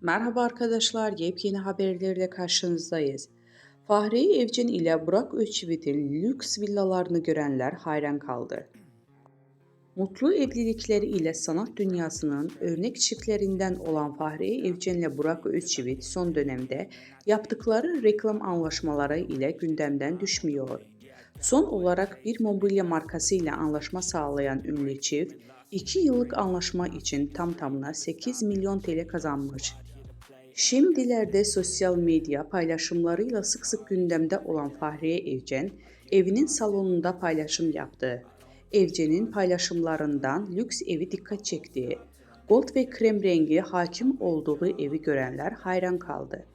Merhaba arkadaşlar, yepyeni haberlerle karşınızdayız. Fahriye Evcen ile Burak Özçivit'in lüks villalarını görenler hayran kaldı. Mutlu evlilikleri ile sanat dünyasının örnek çiftlerinden olan Fahriye Evcen ile Burak Özçivit son dönemde yaptıkları reklam anlaşmaları ile gündemden düşmüyor. Son olarak bir mobilya markası ile anlaşma sağlayan ünlü çift, 2 yıllık anlaşma için tam tamına 8 milyon TL kazanmış. Şimdilerde sosyal medya paylaşımlarıyla sık sık gündemde olan Fahriye Evcen, evinin salonunda paylaşım yaptı. Evcen'in paylaşımlarından lüks evi dikkat çekti. Gold ve krem rengi hakim olduğu evi görenler hayran kaldı.